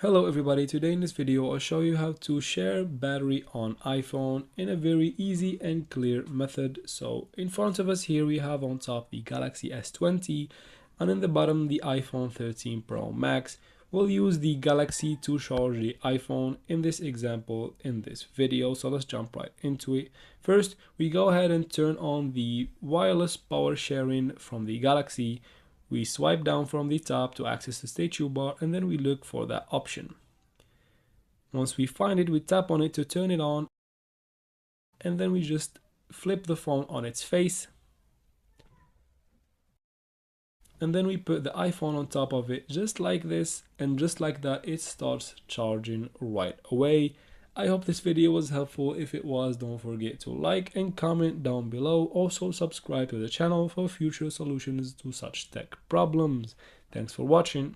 Hello everybody, today in this video I'll show you how to share battery on iPhone in a very easy and clear method. So in front of us here we have on top the Galaxy S20 and in the bottom the iPhone 13 Pro Max. We'll use the Galaxy to charge the iPhone in this example in this video, so let's jump right into it. First we go ahead and turn on the wireless power sharing from the Galaxy. We swipe down from the top to access the status bar and then we look for that option. Once we find it, we tap on it to turn it on and then we just flip the phone on its face and then we put the iPhone on top of it just like this, and just like that it starts charging right away. I hope this video was helpful. If it was, don't forget to like and comment down below. Also subscribe to the channel for future solutions to such tech problems. Thanks for watching.